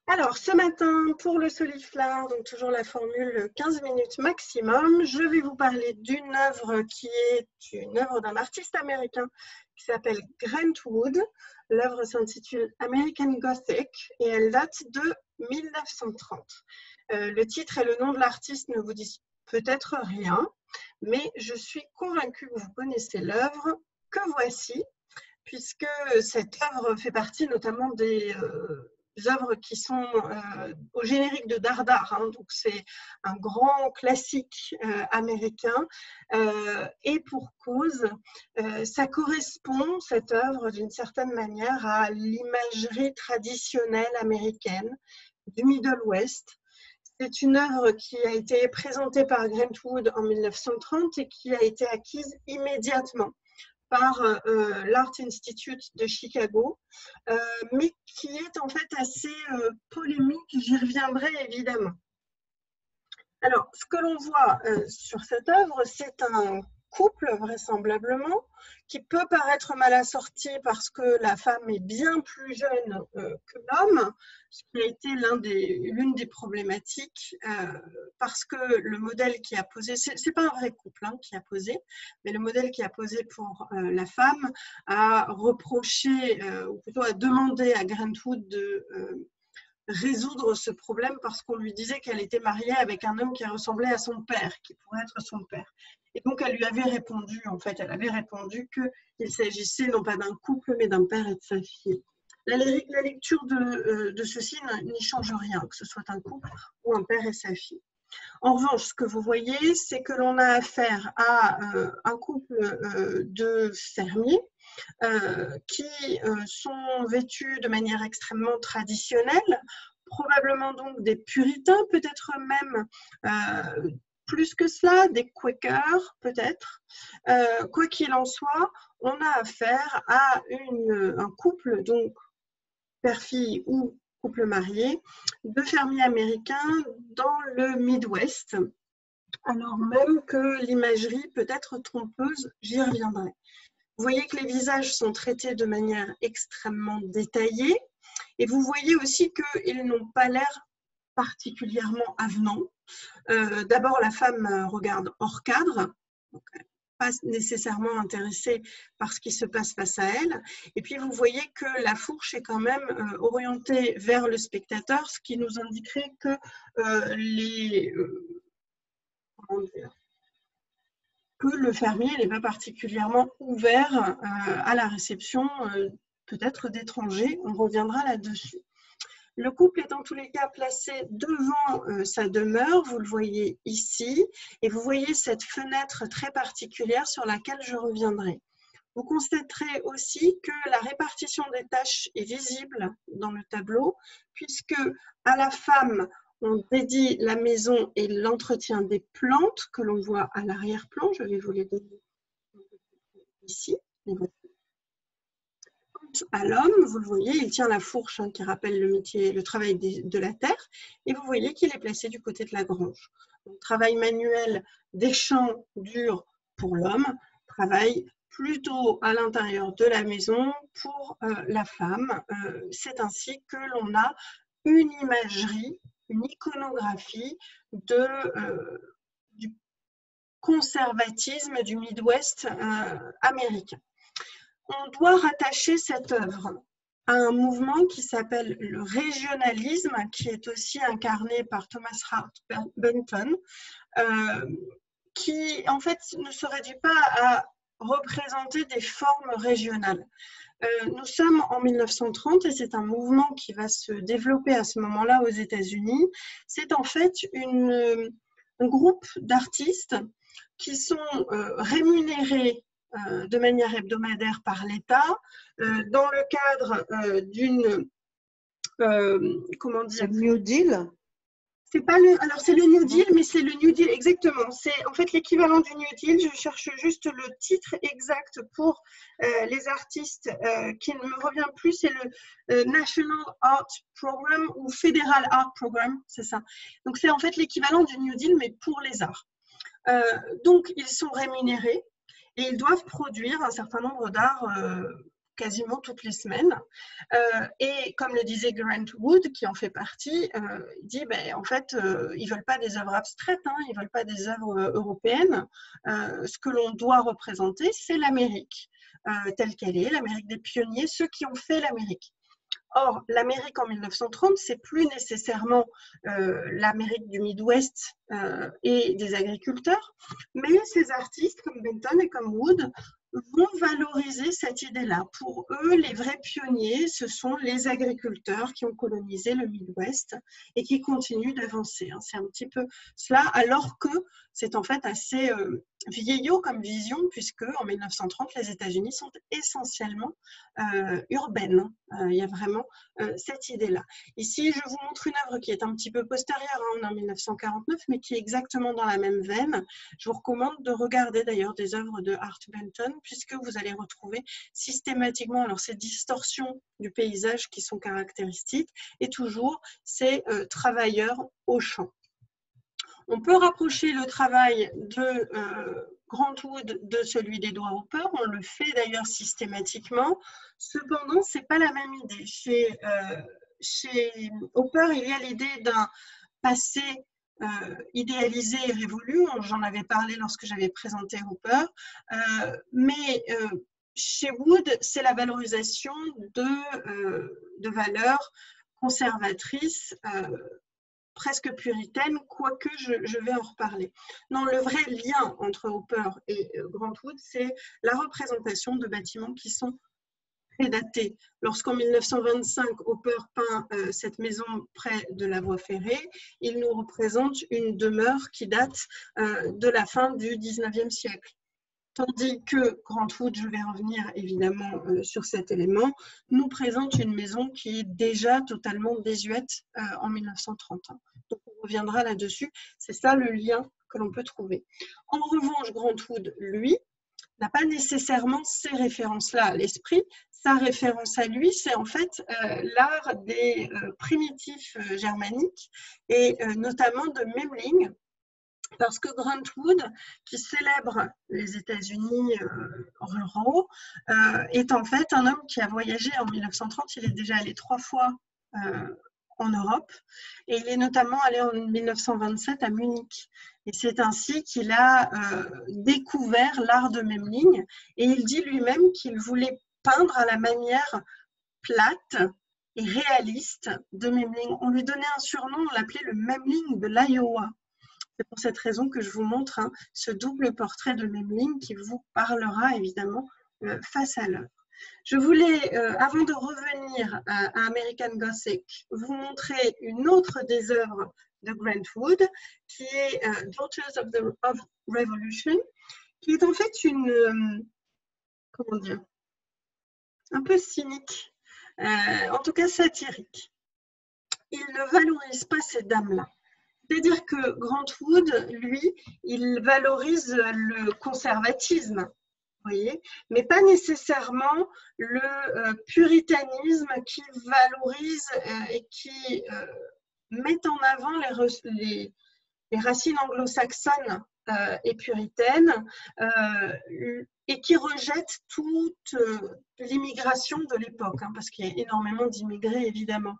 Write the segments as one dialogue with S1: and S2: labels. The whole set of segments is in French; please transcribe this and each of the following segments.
S1: Alors, ce matin, pour le Soliflare, donc toujours la formule 15 minutes maximum, je vais vous parler d'une œuvre qui est une œuvre d'un artiste américain qui s'appelle Grant Wood. L'œuvre s'intitule American Gothic et elle date de 1930. Le titre et le nom de l'artiste ne vous disent peut-être rien, mais je suis convaincue que vous connaissez l'œuvre. Que voici, puisque cette œuvre fait partie notamment des œuvres qui sont au générique de Dardar, hein, donc c'est un grand classique américain, et pour cause, ça correspond, cette œuvre, d'une certaine manière, à l'imagerie traditionnelle américaine du Middle West. C'est une œuvre qui a été présentée par Grant Wood en 1930 et qui a été acquise immédiatement par l'Art Institute de Chicago, mais qui est en fait assez polémique, j'y reviendrai évidemment. Alors, ce que l'on voit sur cette œuvre, c'est un couple, vraisemblablement, qui peut paraître mal assorti parce que la femme est bien plus jeune que l'homme, ce qui a été l'une des problématiques, parce que le modèle qui a posé, c'est pas un vrai couple qui a posé, mais le modèle qui a posé pour la femme a reproché, ou plutôt a demandé à Grant Wood de résoudre ce problème parce qu'on lui disait qu'elle était mariée avec un homme qui ressemblait à son père, qui pourrait être son père. Et donc elle lui avait répondu, en fait, elle avait répondu qu'il s'agissait non pas d'un couple, mais d'un père et de sa fille. La lecture de ceci n'y change rien, que ce soit un couple ou un père et sa fille. En revanche, ce que vous voyez, c'est que l'on a affaire à un couple de fermiers qui sont vêtus de manière extrêmement traditionnelle, probablement donc des puritains, peut-être même plus que cela, des quakers peut-être. Quoi qu'il en soit, on a affaire à un couple, donc père-fille ou couple marié, de fermiers américains dans le Midwest, alors même que l'imagerie peut être trompeuse, j'y reviendrai. Vous voyez que les visages sont traités de manière extrêmement détaillée et vous voyez aussi qu'ils n'ont pas l'air particulièrement avenants. D'abord, la femme regarde hors cadre, donc pas nécessairement intéressée par ce qui se passe face à elle. Et puis, vous voyez que la fourche est quand même orientée vers le spectateur, ce qui nous indiquerait que que le fermier n'est pas particulièrement ouvert à la réception peut-être d'étrangers. On reviendra là-dessus. Le couple est en tous les cas placé devant sa demeure, vous le voyez ici, et vous voyez cette fenêtre très particulière sur laquelle je reviendrai. Vous constaterez aussi que la répartition des tâches est visible dans le tableau, puisque à la femme, on dédie la maison et l'entretien des plantes que l'on voit à l'arrière-plan. Je vais vous les donner ici. À l'homme, vous le voyez, il tient la fourche qui rappelle le travail de la terre, et vous voyez qu'il est placé du côté de la grange. Donc, travail manuel des champs durs pour l'homme, travail plutôt à l'intérieur de la maison pour la femme. C'est ainsi que l'on a une imagerie, une iconographie du conservatisme du Midwest américain. On doit rattacher cette œuvre à un mouvement qui s'appelle le régionalisme, qui est aussi incarné par Thomas Hart Benton, qui en fait ne se réduit pas à représenter des formes régionales. Nous sommes en 1930 et c'est un mouvement qui va se développer à ce moment-là aux États-Unis. C'est en fait un groupe d'artistes qui sont rémunérés de manière hebdomadaire par l'État dans le cadre d'une comment dire,
S2: New Deal.
S1: C'est pas alors c'est le New Deal, mais c'est le New Deal exactement. C'est en fait l'équivalent du New Deal. Je cherche juste le titre exact pour les artistes qui ne me revient plus. C'est le National Art Program ou Federal Art Program, c'est ça. Donc c'est en fait l'équivalent du New Deal, mais pour les arts. Donc ils sont rémunérés et ils doivent produire un certain nombre d'arts quasiment toutes les semaines. Et comme le disait Grant Wood, qui en fait partie, il dit en fait, ils ne veulent pas des œuvres abstraites, hein, ils ne veulent pas des œuvres européennes. Ce que l'on doit représenter, c'est l'Amérique telle qu'elle est, l'Amérique des pionniers, ceux qui ont fait l'Amérique. Or, l'Amérique en 1930, c'est plus nécessairement l'Amérique du Midwest et des agriculteurs, mais ces artistes comme Benton et comme Wood vont valoriser cette idée-là. Pour eux, les vrais pionniers, ce sont les agriculteurs qui ont colonisé le Midwest et qui continuent d'avancer. C'est un petit peu cela, alors que c'est en fait assez vieillot comme vision, puisque en 1930, les États-Unis sont essentiellement urbaines. Il y a vraiment cette idée-là. Ici, je vous montre une œuvre qui est un petit peu postérieure, on est en 1949, mais qui est exactement dans la même veine. Je vous recommande de regarder d'ailleurs des œuvres de Art Benton, puisque vous allez retrouver systématiquement ces distorsions du paysage qui sont caractéristiques, et toujours ces travailleurs au champ. On peut rapprocher le travail de Grant Wood de celui d'Edward Hopper, on le fait d'ailleurs systématiquement, cependant ce n'est pas la même idée. Chez Hopper, il y a l'idée d'un passé idéalisé et révolu, j'en avais parlé lorsque j'avais présenté Hopper, mais chez Wood, c'est la valorisation de valeurs conservatrices, presque puritaine, quoique je vais en reparler. Non, le vrai lien entre Hopper et Grant Wood, c'est la représentation de bâtiments qui sont prédatés. Lorsqu'en 1925, Hopper peint cette maison près de la voie ferrée, il nous représente une demeure qui date de la fin du 19e siècle. Tandis que Grant Wood, je vais revenir évidemment sur cet élément, nous présente une maison qui est déjà totalement désuète en 1930. Donc on reviendra là-dessus, c'est ça le lien que l'on peut trouver. En revanche, Grant Wood, lui, n'a pas nécessairement ces références-là à l'esprit. Sa référence à lui, c'est en fait l'art des primitifs germaniques et notamment de Memling, parce que Grant Wood, qui célèbre les États-Unis ruraux, est en fait un homme qui a voyagé en 1930. Il est déjà allé 3 fois en Europe et il est notamment allé en 1927 à Munich. Et c'est ainsi qu'il a découvert l'art de Memling et il dit lui-même qu'il voulait peindre à la manière plate et réaliste de Memling. On lui donnait un surnom, on l'appelait le Memling de l'Iowa. C'est pour cette raison que je vous montre ce double portrait de Memling qui vous parlera évidemment face à l'œuvre. Je voulais, avant de revenir à American Gothic, vous montrer une autre des œuvres de Grant Wood, qui est Daughters of the Revolution, qui est en fait une, comment dire, un peu cynique, en tout cas satirique. Il ne valorise pas ces dames-là. C'est-à-dire que Grant Wood, lui, il valorise le conservatisme, vous voyez, mais pas nécessairement le puritanisme qui valorise et qui met en avant les racines anglo-saxonnes et puritaines et qui rejette toute l'immigration de l'époque, parce qu'il y a énormément d'immigrés évidemment.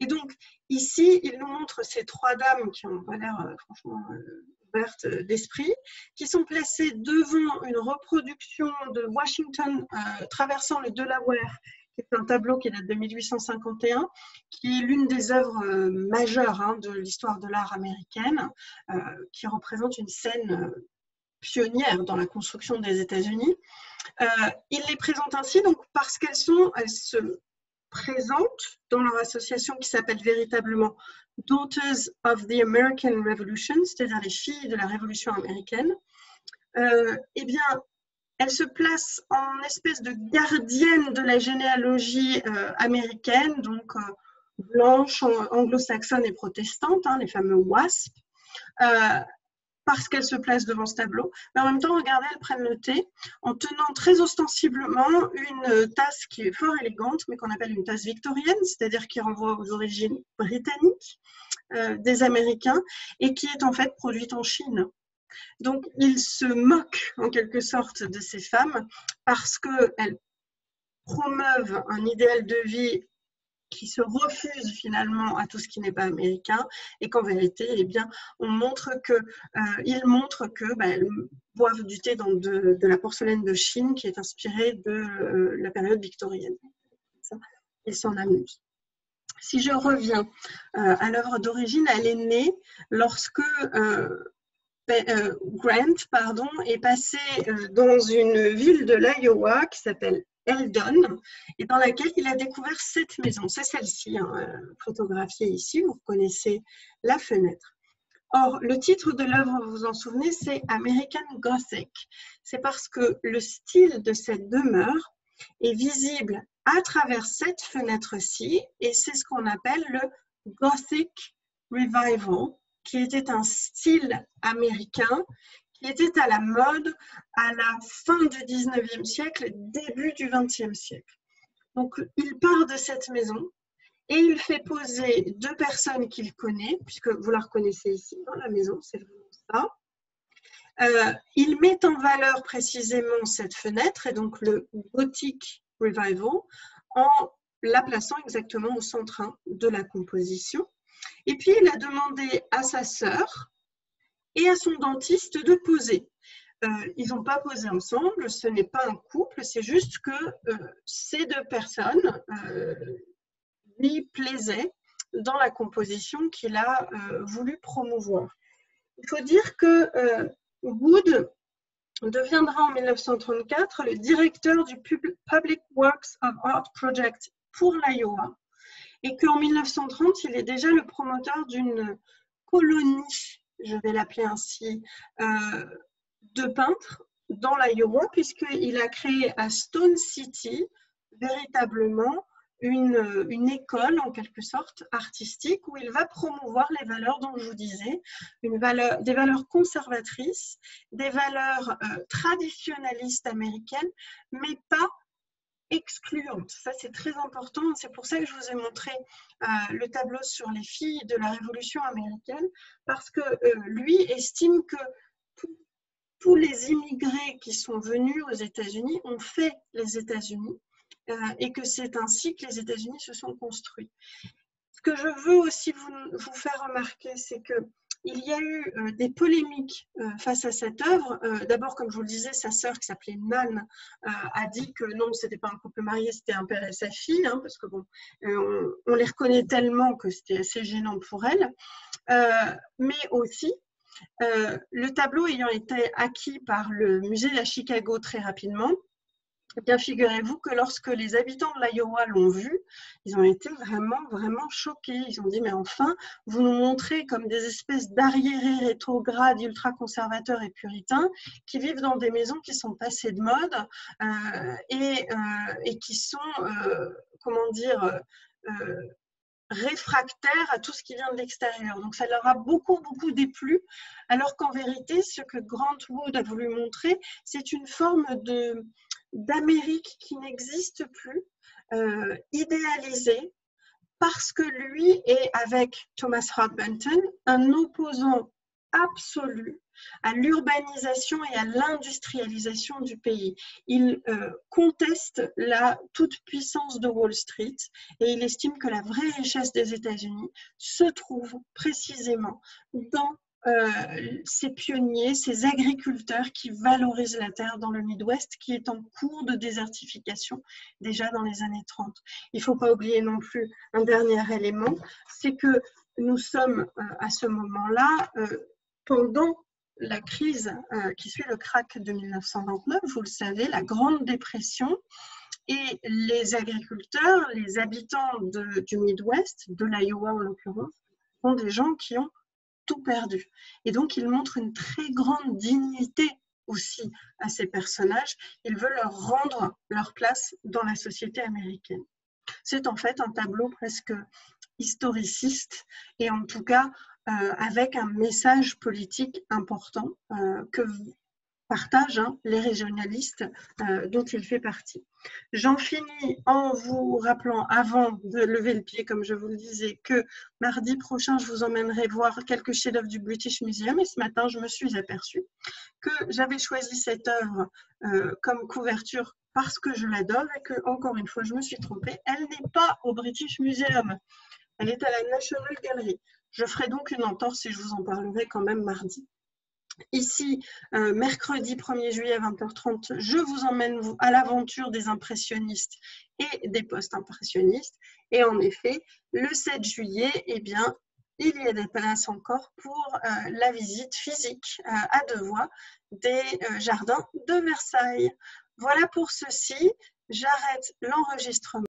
S1: Et donc ici, il nous montre ces 3 dames qui ont l'air franchement ouvertes d'esprit, qui sont placées devant une reproduction de Washington traversant le Delaware, qui est un tableau qui date de 1851, qui est l'une des œuvres majeures de l'histoire de l'art américaine, qui représente une scène pionnière dans la construction des États-Unis. Il les présente ainsi donc, parce qu'elles se présentent dans leur association qui s'appelle véritablement Daughters of the American Revolution, c'est-à-dire les filles de la Révolution américaine. Eh bien, elles se placent en espèce de gardienne de la généalogie américaine, donc blanche, anglo-saxonne et protestante, les fameux WASP, parce qu'elles se placent devant ce tableau. Mais en même temps, regardez, elles prennent le thé en tenant très ostensiblement une tasse qui est fort élégante, mais qu'on appelle une tasse victorienne, c'est-à-dire qui renvoie aux origines britanniques des Américains et qui est en fait produite en Chine. Donc, ils se moquent en quelque sorte de ces femmes parce qu'elles promeuvent un idéal de vie qui se refusent finalement à tout ce qui n'est pas américain, et qu'en vérité, eh bien, ils montrent que boivent du thé dans de la porcelaine de Chine qui est inspirée de la période victorienne. Ça, ils s'en amusent. Si je reviens à l'œuvre d'origine, elle est née lorsque Grant est passé dans une ville de l'Iowa qui s'appelle Eldon, et dans laquelle il a découvert cette maison. C'est celle-ci, photographiée ici, vous reconnaissez la fenêtre. Or, le titre de l'œuvre, vous vous en souvenez, c'est American Gothic. C'est parce que le style de cette demeure est visible à travers cette fenêtre-ci, et c'est ce qu'on appelle le Gothic Revival, qui était un style américain qui était à la mode à la fin du 19e siècle, début du 20e siècle. Donc, il part de cette maison et il fait poser deux personnes qu'il connaît, puisque vous la reconnaissez ici dans la maison, c'est ça. Il met en valeur précisément cette fenêtre et donc le Gothic Revival en la plaçant exactement au centre de la composition. Et puis, il a demandé à sa sœur et à son dentiste de poser. Ils n'ont pas posé ensemble, ce n'est pas un couple, c'est juste que ces deux personnes lui plaisaient dans la composition qu'il a voulu promouvoir. Il faut dire que Wood deviendra en 1934 le directeur du Public Works of Art Project pour l'Iowa, et qu'en 1930, il est déjà le promoteur d'une colonie, je vais l'appeler ainsi, de peintres dans l'Iowa, puisqu'il a créé à Stone City véritablement une école, en quelque sorte, artistique, où il va promouvoir les valeurs dont je vous disais, des valeurs conservatrices, des valeurs traditionnalistes américaines, mais pas excluante. Ça, c'est très important. C'est pour ça que je vous ai montré le tableau sur les filles de la Révolution américaine, parce que lui estime que tous les immigrés qui sont venus aux États-Unis ont fait les États-Unis et que c'est ainsi que les États-Unis se sont construits. Ce que je veux aussi vous faire remarquer, c'est que il y a eu des polémiques face à cette œuvre. D'abord, comme je vous le disais, sa sœur, qui s'appelait Nan, a dit que non, ce n'était pas un couple marié, c'était un père et sa fille, parce que bon, on les reconnaît tellement que c'était assez gênant pour elle. Mais aussi, le tableau ayant été acquis par le musée à Chicago très rapidement, eh bien, figurez-vous que lorsque les habitants de l'Iowa l'ont vu, ils ont été vraiment choqués. Ils ont dit, mais enfin, vous nous montrez comme des espèces d'arriérés rétrogrades, ultra-conservateurs et puritains qui vivent dans des maisons qui sont passées de mode et qui sont, comment dire, réfractaires à tout ce qui vient de l'extérieur. Donc, ça leur a beaucoup déplu, alors qu'en vérité, ce que Grant Wood a voulu montrer, c'est une forme d'Amérique qui n'existe plus, idéalisée, parce que lui est, avec Thomas Hart Benton, un opposant absolu à l'urbanisation et à l'industrialisation du pays. Il conteste la toute-puissance de Wall Street et il estime que la vraie richesse des États-Unis se trouve précisément dans ces pionniers, ces agriculteurs qui valorisent la terre dans le Midwest, qui est en cours de désertification déjà dans les années 30. Il ne faut pas oublier non plus un dernier élément, c'est que nous sommes à ce moment-là, pendant la crise qui suit le krach de 1929, vous le savez, la Grande Dépression, et les agriculteurs, les habitants du Midwest, de l'Iowa en l'occurrence, sont des gens qui ont tout perdu. Et donc, il montre une très grande dignité aussi à ces personnages. Il veut leur rendre leur place dans la société américaine. C'est en fait un tableau presque historiciste et en tout cas avec un message politique important que partagent les régionalistes dont il fait partie. J'en finis en vous rappelant, avant de lever le pied, comme je vous le disais, que mardi prochain, je vous emmènerai voir quelques chefs-d'œuvre du British Museum. Et ce matin, je me suis aperçue que j'avais choisi cette œuvre comme couverture parce que je l'adore et que, encore une fois, je me suis trompée, elle n'est pas au British Museum. Elle est à la National Gallery. Je ferai donc une entorse et je vous en parlerai quand même mardi. Ici, mercredi 1er juillet à 20h30, je vous emmène à l'aventure des impressionnistes et des post-impressionnistes. Et en effet, le 7 juillet, eh bien, il y a des places encore pour la visite physique à 2 voies des jardins de Versailles. Voilà pour ceci. J'arrête l'enregistrement.